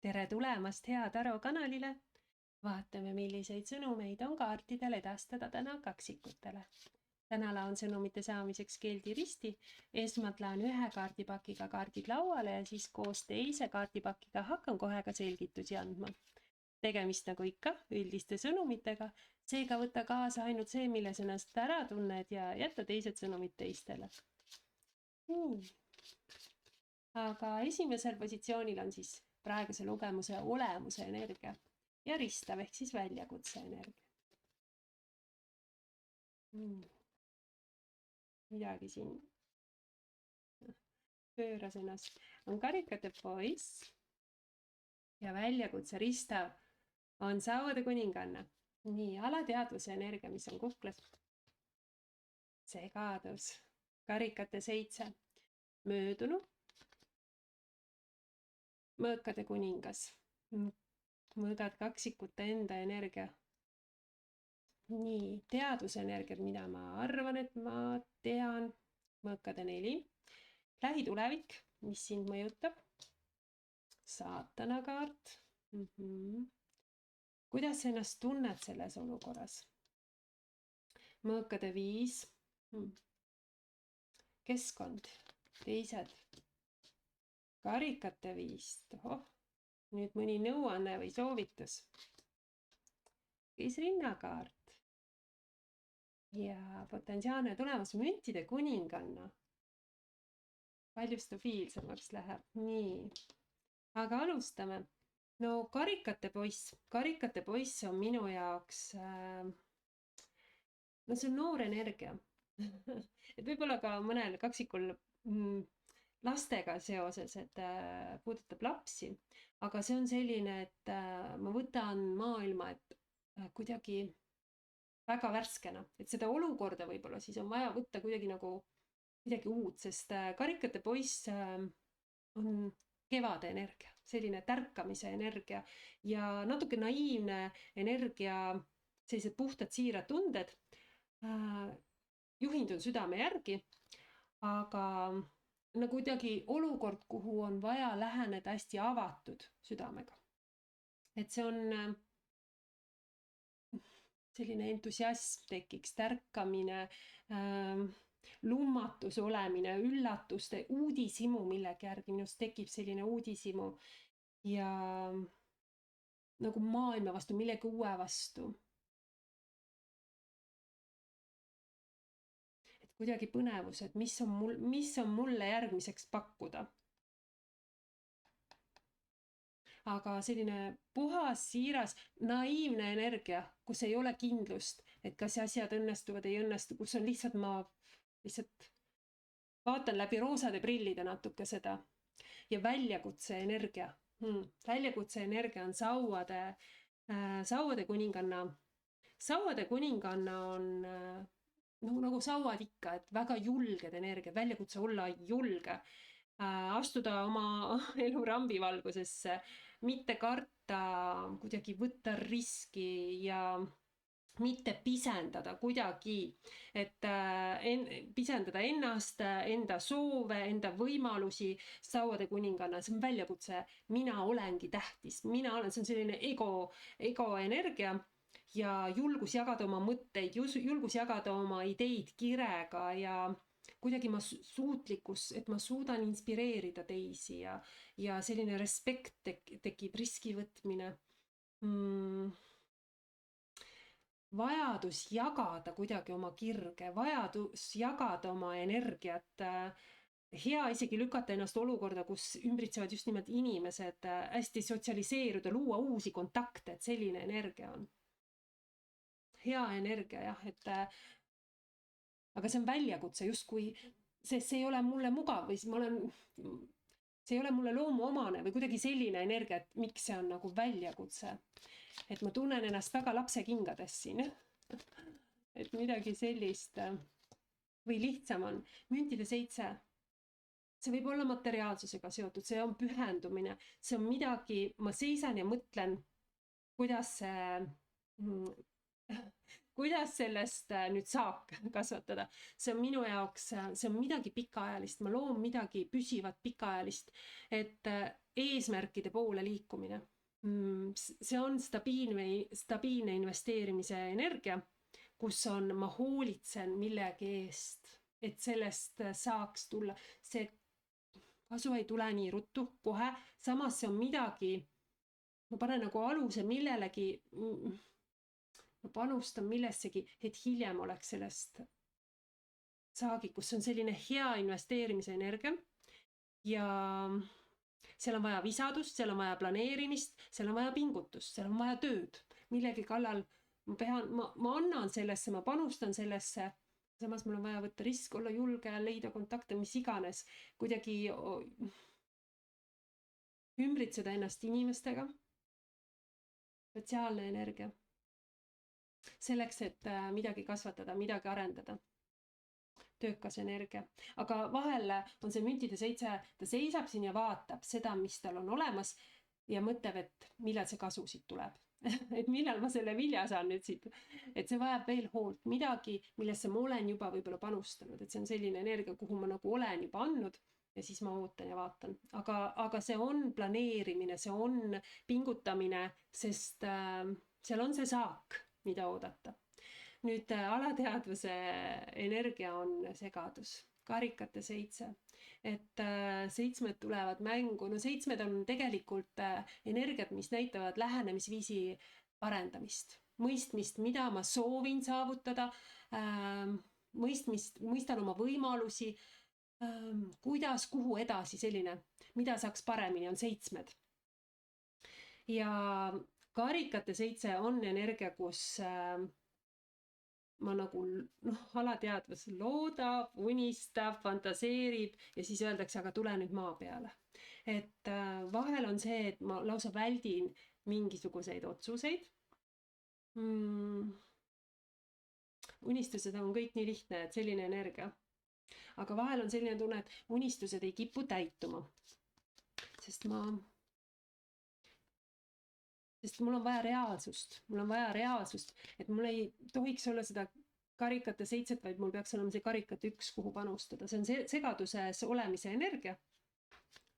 Tere tulemast Hea Taro kanalile! Vaatame, milliseid sõnumeid on kaartidel edastada täna kaksikutele. Täna laon sõnumite saamiseks keeldi risti. Esmalt laon ühe kaardipakiga kaardid lauale ja siis koos teise kaardipakiga hakkan kohe ka selgitusi andma. Tegemist nagu ikka üldiste sõnumitega, seega võta kaasa ainult see, milles ennast ära tunned ja jätta teised sõnumid teistele. Aga esimesel positsioonil on siis praeguse lugemuse olemuse energia ja ristav ehk siis väljakutse energia. Midagi siin pööras ennast. On karikate poiss ja väljakutse ristav on sauade kuninganna. Nii, alateadvuse energia, mis on kuklas. Segadus. Karikate 7. Möödunu. Mõõkade kuningas. Mõõgad kaksikute enda energia. Nii, teadusenergia, mida ma arvan, et ma tean. Mõõkade 4. Lähitulevik, mis sind mõjutab. Saatana kaart. Kuidas sa ennast tunned selles olukorras? Mõõkade 5. Keskkond. Teised. Karikate 5. Nüüd mõni nõuanne või soovitus. Rinnakaart. Ja potentsiaalne tulemus müntide kuninganna. Palju stabiilsemaks läheb. Nii. Aga alustame. No karikate poiss on minu jaoks, no see on noor energia. Et võib-olla ka mõnel kaksikul lastega seoses, et puudutab lapsi, aga see on selline, et ma võtan maailma, et kuidagi väga värskena, et seda olukorda võib-olla siis on vaja võtta kuidagi nagu midagi uut, sest karikate poiss on kevade energia, selline tärkamise energia ja natuke naiivne energia, sellised puhtad siirad tunded. Juhindun südame järgi, aga nagu kuidagi olukord, kuhu on vaja läheneda hästi avatud südamega. Et see on selline entusiasm tekiks, tärkamine, lummatus olemine, üllatuste, uudishimu millegi järgi, minust tekib selline uudishimu ja nagu maailma vastu, millegi uue vastu. Et kuidagi põnevus, et mis on mulle järgmiseks pakkuda. Aga selline puhas, siiras, naiivne energia, kus ei ole kindlust, et kas asjad õnnestuvad, ei õnnestu, kus on lihtsalt ma lihtsalt vaatan läbi roosade prillide natuke seda. Ja väljakutse energia. Väljakutse energia on sauade kuninganna. Sauade kuninganna on nagu sauad ikka, et väga julged energia, väljakutse olla julge. Astuda oma elu rambivalgusesse, mitte karta, kuidagi võtta riski ja mitte pisendada kuidagi, et pisendada ennast, enda soove, enda võimalusi, sauade kuninganna, see on väljakutse, mina olengi tähtis, see on selline ego energia ja julgus jagada oma mõtteid, julgus jagada oma ideid kirega ja kuidagi suutlikkus, et ma suudan inspireerida teisi ja selline respekt tekib, riski võtmine. Vajadus jagada kuidagi oma kirge, vajadus jagada oma energiat, hea isegi lükata ennast olukorda, kus ümbritsevad just nimelt inimesed, hästi sotsialiseeruda, luua uusi kontakte, et selline energia on. Hea energia, jah, et aga see on väljakutse justkui, sest see ei ole mulle mugav või see ei ole mulle loomuomane või kuidagi selline energia, et miks see on nagu väljakutse. Et ma tunnen ennast väga lapse kingades siin. Et midagi sellist või lihtsam on. Müntide 7. See võib olla materiaalsusega seotud, see on pühendumine, see on midagi, ma seisan ja mõtlen, kuidas sellest nüüd saak kasvatada. See on minu jaoks, see on midagi pikaajalist, ma loon midagi püsivat pikaajalist, et eesmärkide poole liikumine. See on stabiilne investeerimise energia, kus on, ma hoolitsen millegi eest, et sellest saaks tulla. See kasu ei tule nii ruttu kohe, samas see on midagi, ma panen nagu aluse millelegi, ma panustan millessegi, et hiljem oleks sellest saagi, kus on selline hea investeerimise energia ja seal on vaja visadust, seal on vaja planeerimist, seal on vaja pingutust, seal on vaja tööd, millegi kallal ma annan sellesse, ma panustan sellesse, samas mul on vaja võtta risk, olla julge, leida kontakte, mis iganes, kuidagi ümbritseda ennast inimestega. Sotsiaalne energia. Selleks, et midagi kasvatada, midagi arendada. Töökas energia. Aga vahel on see müntide 7, ta seisab siin ja vaatab seda, mis tal on olemas ja mõtleb, et millal see kasu siit tuleb. Et millal ma selle vilja saan nüüd siit. Et see vajab veel hoolt, midagi, millesse ma olen juba võib-olla panustanud. Et see on selline energia, kuhu ma nagu olen juba andnud ja siis ma ootan ja vaatan. Aga see on planeerimine, see on pingutamine, sest seal on see saak, mida oodata. Nüüd alateadvuse energia on segadus, karikate 7, et 7 tulevad mängu, no 7 on tegelikult energiat, mis näitavad lähenemisviisi parendamist, mõistmist, mida ma soovin saavutada, mõistan oma võimalusi, kuidas, kuhu edasi, selline, mida saaks paremini, on 7. Ja karikate 7 on energia, kus ma nagu alateadvus loodab, unistab, fantaseerib ja siis öeldakse, aga tule nüüd maa peale. Et vahel on see, et ma lausa väldin mingisuguseid otsuseid. Unistused on kõik nii lihtne, et selline energia. Aga vahel on selline tunne, et unistused ei kipu täituma. Sest mul on vaja reaalsust, et mul ei tohiks olla seda karikate 7, vaid mul peaks olema see karikate 1, kuhu panustada. See on segaduses olemise energia.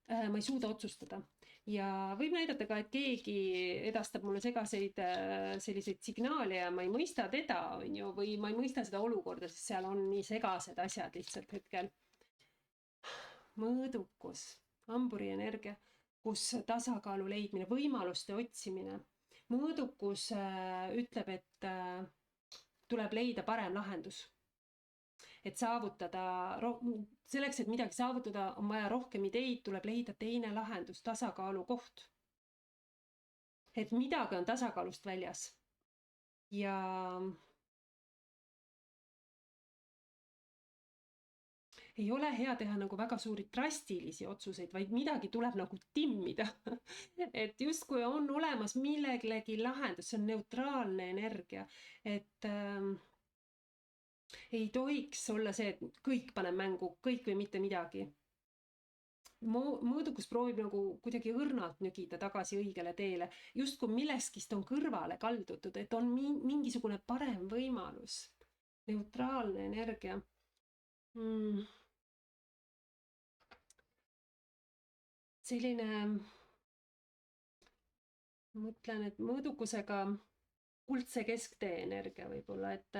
Ma ei suuda otsustada. Ja võib näidata ka, et keegi edastab mulle segaseid selliseid signaale ja ma ei mõista teda, või ma ei mõista seda olukorda, sest seal on nii segased asjad lihtsalt hetkel. Mõõdukus, hamburi energia, kus tasakaalu leidmine, võimaluste otsimine. Mõõdukus ütleb, et tuleb leida parem lahendus. Et saavutada, selleks, et midagi saavutada, on vaja rohkem ideid, tuleb leida teine lahendus, tasakaalu koht. Et midagi on tasakaalust väljas. Ja ei ole hea teha nagu väga suuri drastilisi otsuseid, vaid midagi tuleb nagu timmida. Et justkui on olemas millegi lahendus, see on neutraalne energia. Et ei tohiks olla see, et kõik paneb mängu, kõik või mitte midagi. Mõõdukus proovib nagu kuidagi õrnalt nügida tagasi õigele teele. Justkui milleskist on kõrvale kaldutud, et on mingisugune parem võimalus. Neutraalne energia. Selline, mõtlen, et mõõdukusega kuldse kesktee energia võib-olla, et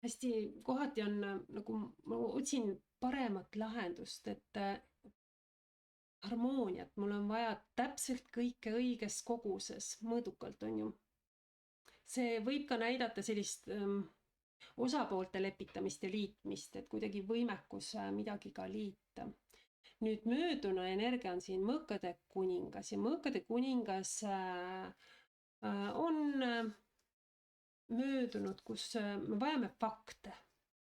hästi kohati on nagu, ma otsin paremat lahendust, et harmooniat, mul on vaja täpselt kõike õiges koguses, mõõdukalt on ju. See võib ka näidata sellist osapoolte lepitamist ja liitmist, et kuidagi võimekus midagi ka liita. Nüüd mööduna energia on siin mõõkade kuningas ja mõõkade kuningas on möödunud, kus me vajame fakte,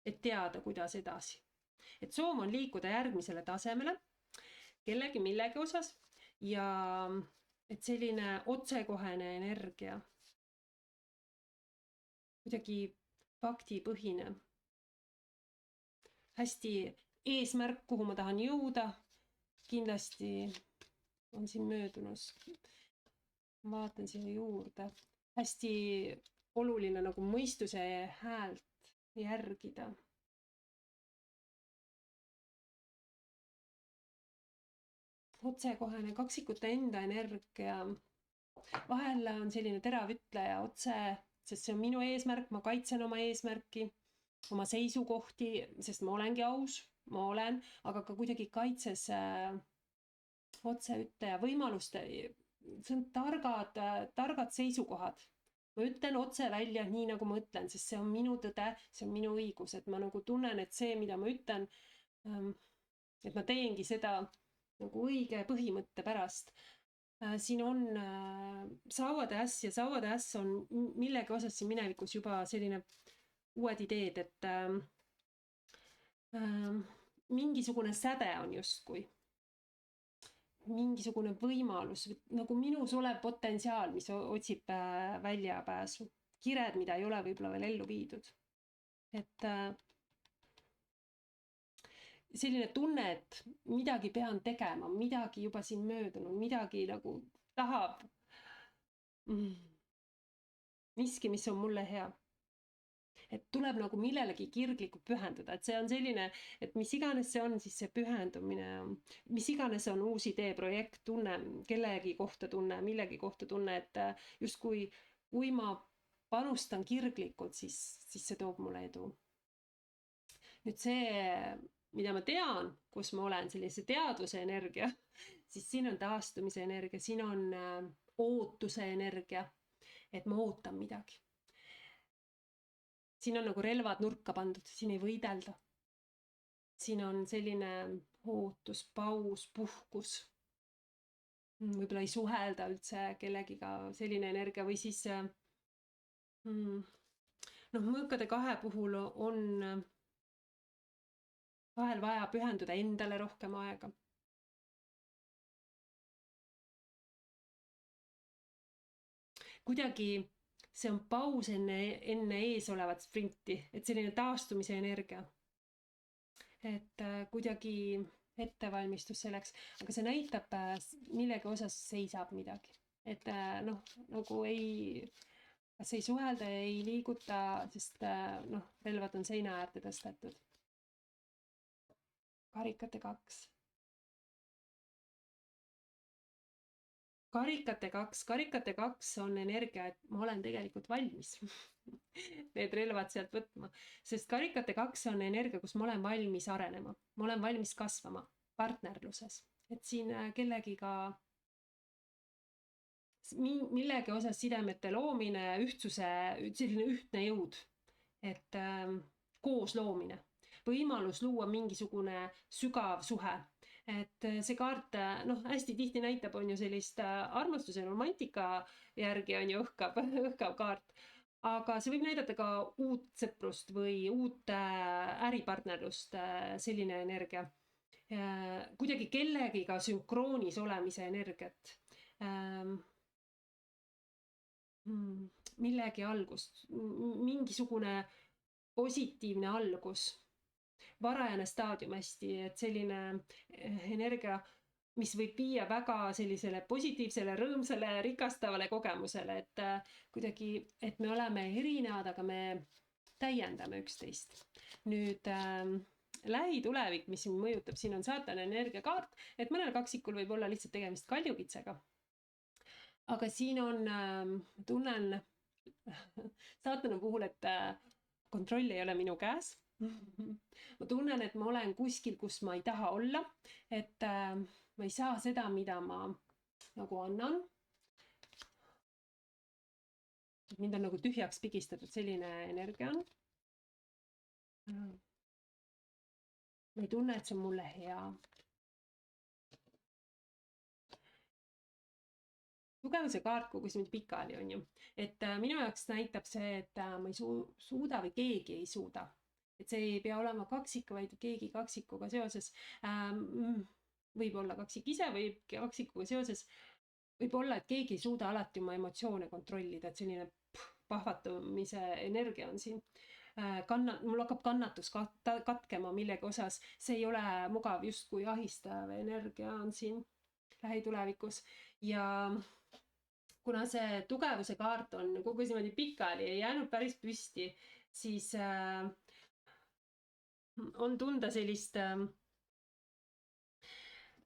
et teada, kuidas edasi. Et soov on liikuda järgmisele tasemele, kellegi millegi osas ja et selline otsekohene energia, kuidagi faktipõhine. Hästi eesmärk, kuhu ma tahan jõuda, kindlasti on siin möödunus. Vaatan siia juurde. Hästi oluline nagu mõistuse häält järgida. otsekohene, kaksikute enda energia. Vahel on selline terav ütleja otse, sest see on minu eesmärk, ma kaitsen oma eesmärki, oma seisukohti, sest ma olengi aus, ma olen, aga ka kuidagi kaitses otseütleja võimaluste, see on targad seisukohad. Ma ütlen otse välja nii, nagu ma ütlen, sest see on minu tõde, see on minu õigus, et ma nagu tunnen, et see, mida ma ütlen, et ma teengi seda nagu õige põhimõtte pärast. Siin on Saavad äss ja Saavad äss on millegi osas siin minevikus juba selline uued ideed, et mingisugune säde on justkui. Mingisugune võimalus, nagu minus olev potentsiaal, mis otsib väljapääsu. Kired, mida ei ole võib-olla veel ellu viidud. Et selline tunne, et midagi pean tegema, midagi juba siin möödunud, midagi nagu tahab. Miski, mis on mulle hea. Et tuleb nagu millelegi kirglikult pühenduda, et see on selline, et mis iganes see on, siis see pühendumine, mis iganes on uus idee, projekt, tunne, kellegi kohta tunne, millegi kohta tunne, et justkui kui ma panustan kirglikult, siis see toob mulle edu. Nüüd see, mida ma tean, kus ma olen, sellise teadvuse energia, siis siin on taastumise energia, siin on ootuse energia, et ma ootan midagi. Siin on nagu relvad nurka pandud, siin ei võidelda. Siin on selline ootus, paus, puhkus. Võib-olla ei suhelda üldse kellegiga, selline energia või siis mõõkade 2 puhul on vahel vaja pühenduda endale rohkem aega. Kuidagi see on paus enne ees olevat sprinti, et selline taastumise energia. Et kuidagi ettevalmistus selleks, aga see näitab, millegi osas seisab midagi. Et nagu kas ei suhelda, ei liiguta, sest relvad on seina äärde tõstetud. Karikate 2. Karikate 2 on energia, et ma olen tegelikult valmis need relvad sealt võtma, sest karikate 2 on energia, kus ma olen valmis arenema, ma olen valmis kasvama partnerluses, et siin kellegiga millegi osas sidemete loomine, ühtsuse, selline ühtne jõud, et koos loomine, võimalus luua mingisugune sügav suhe. Et see kaart, hästi tihti näitab, on ju sellist armastuse romantika järgi on ju õhkav kaart, aga see võib näidata ka uut sõprust või uut äripartnerlust, selline energia. Kuidagi kellegiga sünkroonis olemise energiat. Millegi algust, mingisugune positiivne algus. Varajane staadium hästi, et selline energia, mis võib viia väga sellisele positiivsele, rõõmsale, rikastavale kogemusele, et kuidagi, et me oleme erinevad, aga me täiendame üksteist. Nüüd lähitulevik, mis siin mõjutab, siin on saatana energiakaart, et mõnel kaksikul võib olla lihtsalt tegemist kaljukitsega. Aga siin on, tunnen saatana puhul, et kontroll ei ole minu käes. Ma tunnen, et ma olen kuskil, kus ma ei taha olla, et ma ei saa seda, mida ma nagu annan. Mind on nagu tühjaks pigistatud, selline energia on. Ma ei tunne, et see on mulle hea. Tugevuse kaart kogus mind pikali, on ju. Et minu jaoks näitab see, et ma ei suuda või keegi ei suuda. Et see ei pea olema kaksik, vaid keegi kaksikuga seoses, võib olla kaksik ise või kaksikuga seoses, võib olla, et keegi ei suuda alati oma emotsioone kontrollida, et selline pahvatumise energia on siin. Mul hakkab kannatus katkema millegi osas, see ei ole mugav, justkui ahistav energia on siin lähitulevikus ja kuna see tugevuse kaart on kogu niimoodi pikali, ei jäänud päris püsti, siis on tunda sellist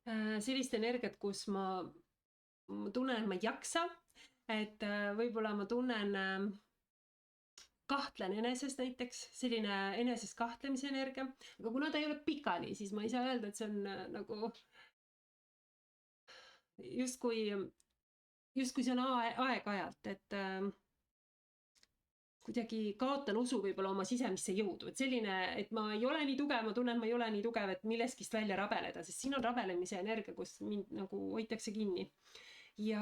sellist energiat, kus ma tunnen, et ma ei jaksa, et võib-olla ma tunnen, kahtlen enesest näiteks, selline enesest kahtlemise energia, aga kuna ta ei ole pikali, siis ma ei saa öelda, et see on nagu justkui see on aeg-ajalt, et kuidagi kaotan usu võib-olla oma sisemisse jõudu, et selline, et ma ei ole nii tugev, ma tunnen, et ma ei ole nii tugev, et millestki välja rabeleda, sest siin on rabelemise energia, kus mind nagu hoitakse kinni. Ja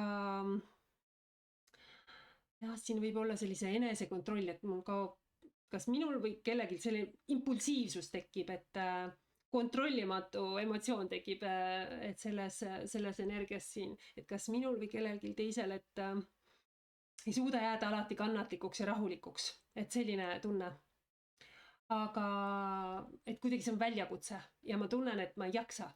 jah, siin võib olla sellise enesekontroll, et mul kaob, kas minul või kellelgi selline impulsiivsus tekib, et kontrollimatu emotsioon tekib, et selles energias siin, et kas minul või kellelgi teisel, et ei suuda jääda alati kannatlikuks ja rahulikuks, et selline tunne. Aga et kuidagi see on väljakutse ja ma tunnen, et ma ei jaksa.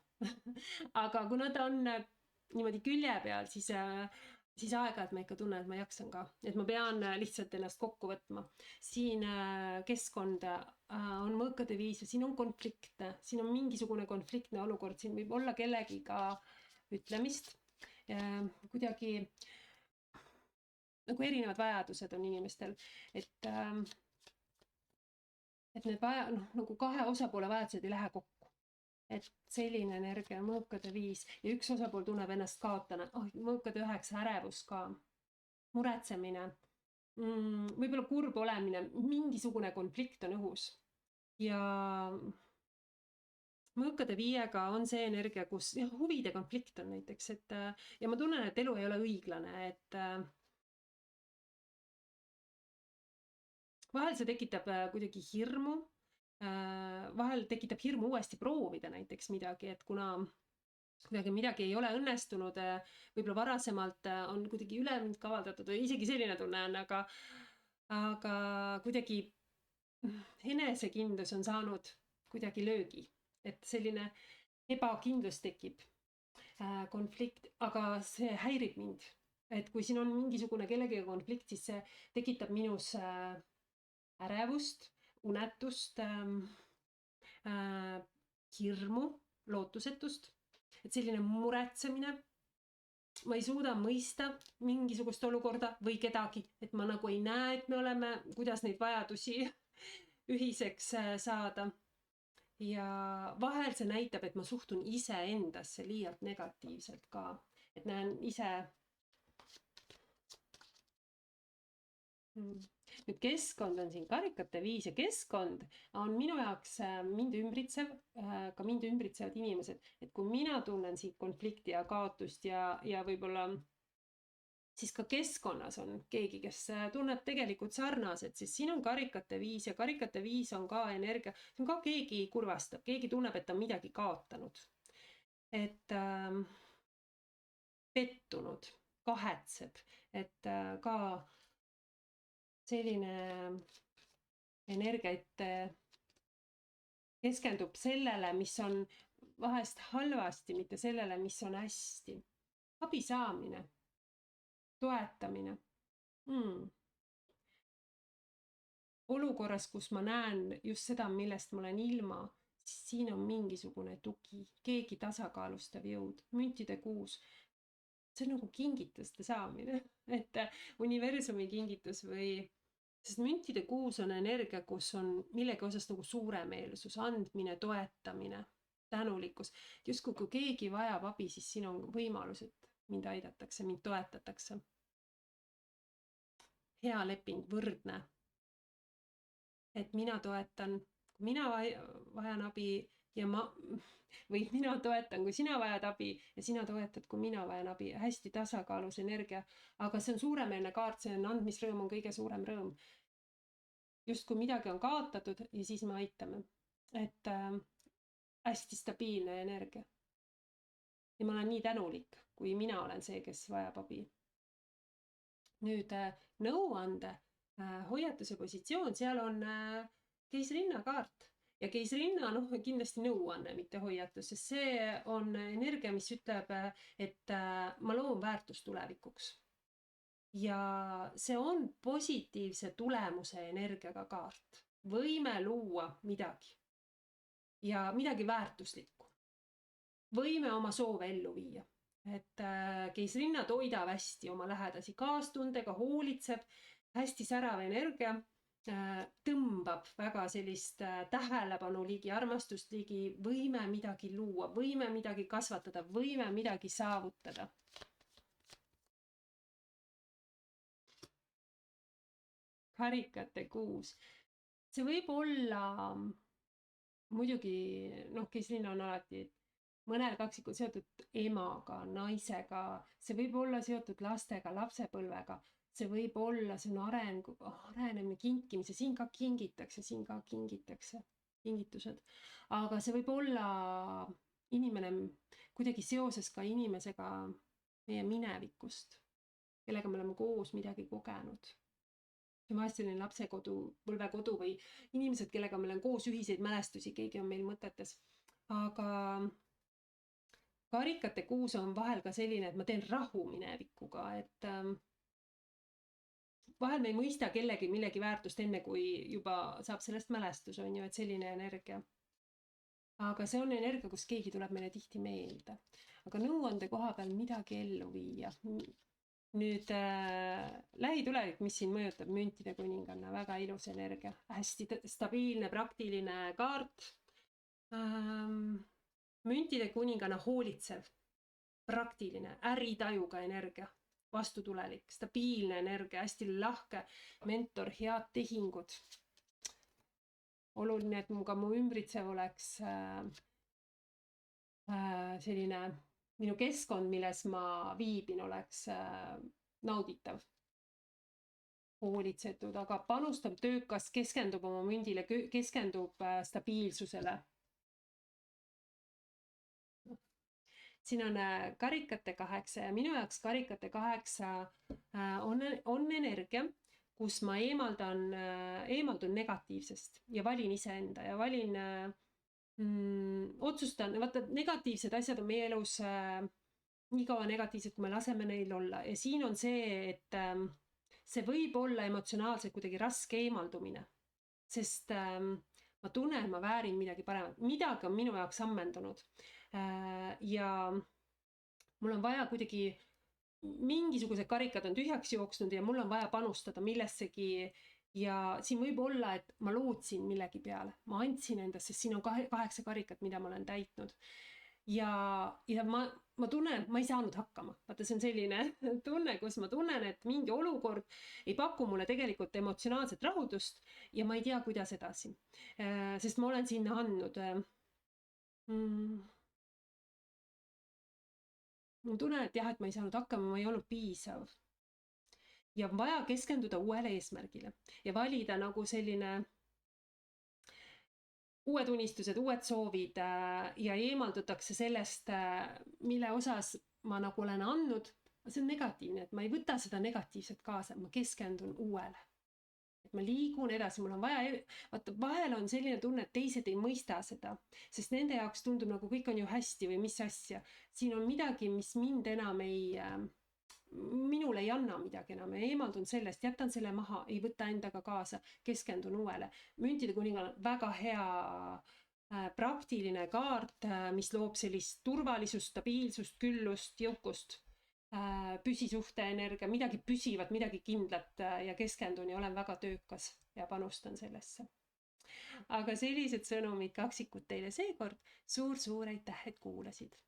Aga kuna ta on niimoodi külje peal, siis aeg-ajalt ma ikka tunnen, et ma jaksan ka, et ma pean lihtsalt ennast kokku võtma. Siin keskkond on mõõkade viis ja siin on konfliktne, siin on mingisugune konfliktne olukord, siin võib olla kellegiga ütlemist, kuidagi nagu erinevad vajadused on inimestel, et need nagu kahe osapoole vajadused ei lähe kokku. Et selline energia, mõõkade viis ja üks osapool tunneb ennast kaotana, mõõkade 9 ärevus ka, muretsemine, võib-olla kurb olemine, mingisugune konflikt on õhus. Ja mõõkade 5-ga on see energia, kus huvide konflikt on näiteks, et ja ma tunnen, et elu ei ole õiglane, et vahel see tekitab kuidagi hirmu, vahel tekitab hirmu uuesti proovida näiteks midagi, et kuna kuidagi midagi ei ole õnnestunud, võib-olla varasemalt on kuidagi üle mind kavaldatud või isegi selline tunne on, aga kuidagi enesekindlus on saanud kuidagi löögi, et selline ebakindlus tekib, konflikt, aga see häirib mind, et kui siin on mingisugune kellegagi konflikt, siis see tekitab minus ärevust, unetust, hirmu, lootusetust, et selline muretsemine, ma ei suuda mõista mingisugust olukorda või kedagi, et ma nagu ei näe, et me oleme, kuidas neid vajadusi ühiseks saada. Ja vahel see näitab, et ma suhtun iseendasse liialt negatiivselt ka, et näen ise nüüd keskkond on siin karikate 5 ja keskkond on minu jaoks mind ümbritsev, ka mind ümbritsevad inimesed, et kui mina tunnen siit konflikti ja kaotust ja võib-olla siis ka keskkonnas on keegi, kes tunneb tegelikult sarnaselt, siis siin on karikate 5 ja karikate 5 on ka energia, see on ka keegi kurvastab, keegi tunneb, et on midagi kaotanud, et pettunud, kahetseb, et ka selline energia, et keskendub sellele, mis on vahest halvasti, mitte sellele, mis on hästi. Abi saamine, toetamine. Olukorras, kus ma näen just seda, millest ma olen ilma, siis siin on mingisugune tugi, keegi tasakaalustav jõud, müntide 6. See on nagu kingituste saamine, et universumi kingitus või, sest müntide 6 on energia, kus on millegi osas nagu suuremeelsus, andmine, toetamine, tänulikkus. Justkui kui keegi vajab abi, siis siin on võimalus, et mind aidatakse, mind toetatakse. Hea leping, võrdne. Et mina toetan, kui mina vajan abi ja või mina toetan, kui sina vajad abi ja sina toetad, kui mina vajan abi. Hästi tasakaalus energia, aga see on suuremeelne kaart, see on andmisrõõm on kõige suurem rõõm. Just kui midagi on kaotatud ja siis me aitame. Et hästi stabiilne energia. Ja ma olen nii tänulik, kui mina olen see, kes vajab abi. Nüüd nõuande, hoiatuse positsioon, seal on keisrinna kaart. Ja keisrinna kindlasti nõuanne, mitte hoiatus, sest see on energia, mis ütleb, et ma loon väärtust tulevikuks. Ja see on positiivse tulemuse energiaga kaart. Võime luua midagi ja midagi väärtuslikku. võime oma soove ellu viia. Et keisrinna toidab hästi oma lähedasi kaastundega, hoolitseb, hästi särav energia, tõmbab väga sellist tähelepanu ligi, armastust ligi, võime midagi luua, võime midagi kasvatada, võime midagi saavutada. Karikate kuus. See võib olla muidugi, keisrinna on alati mõnel kaksikul seotud emaga, naisega, see võib olla seotud lastega, lapsepõlvega, see võib olla, see on arenemine, kinkimise, siin ka kingitakse kingitused, aga see võib olla inimene kuidagi seoses ka inimesega meie minevikust, kellega me oleme koos midagi kogenud. See on vahest selline lapsekodu, põlvekodu või inimesed, kellega meil on koos ühiseid mälestusi, keegi on meil mõtetes, aga karikate kuus on vahel ka selline, et ma teen rahu minevikuga, et vahel me ei mõista kellegi millegi väärtust enne, kui juba saab sellest mälestus, on ju, et selline energia. Aga see on energia, kus keegi tuleb meile tihti meelde. Aga nõuande koha peal midagi ellu viia. Nüüd lähitulevik, mis siin mõjutab, müntide kuninganna, väga ilus energia, hästi stabiilne, praktiline kaart. Müntide kuninganna hoolitsev, praktiline, äritajuga energia, vastutulelik, stabiilne energia, hästi lahke, mentor, head tehingud. Oluline, et ka mu ümbritsev oleks selline minu keskkond, milles ma viibin, oleks nauditav, hoolitsetud, aga panustab töökas, keskendub oma mündile, keskendub stabiilsusele. Siin on karikate 8 ja minu jaoks karikate 8 on energia, kus ma eemaldun negatiivsest ja valin iseenda ja valin otsustan, vaata negatiivsed asjad on meie elus nii kaua negatiivsed, kui me laseme neil olla ja siin on see, et see võib olla emotsionaalselt kuidagi raske eemaldumine, sest ma tunnen, ma väärin midagi paremat, midagi on minu jaoks ammendunud ja mul on vaja kuidagi, mingisugused karikad on tühjaks jooksnud ja mul on vaja panustada millessegi. Ja siin võib olla, et ma lootsin millegi peale, ma andsin endast, sest siin on 8 karikat, mida ma olen täitnud. Ja ma tunnen, et ma ei saanud hakkama. Vaata, see on selline tunne, kus ma tunnen, et mingi olukord ei paku mulle tegelikult emotsionaalset rahutust ja ma ei tea, kuidas edasi. Sest ma olen sinna andnud. Ma tunnen, et jah, et ma ei saanud hakkama, ma ei olnud piisav. Ja on vaja keskenduda uuele eesmärgile ja valida nagu selline uued unistused, uued soovid ja eemaldutakse sellest, mille osas ma nagu olen andnud. See on negatiivne, et ma ei võta seda negatiivset kaasa, ma keskendun uuele. Et ma liigun edasi, mul on vaja, vaata, vahel on selline tunne, et teised ei mõista seda, sest nende jaoks tundub nagu kõik on ju hästi või mis asja. Siin on midagi, mis mind enam minule ei anna midagi enam, eemaldun sellest, jätan selle maha, ei võta endaga kaasa, keskendun uuele. Müntide kuninganna on väga hea praktiline kaart, mis loob sellist turvalisust, stabiilsust, küllust, jõukust, püsisuhte energia, midagi püsivat, midagi kindlat ja keskendun ja olen väga töökas ja panustan sellesse. Aga sellised sõnumid kaksikut teile seekord, suur aitäh, et kuulasid!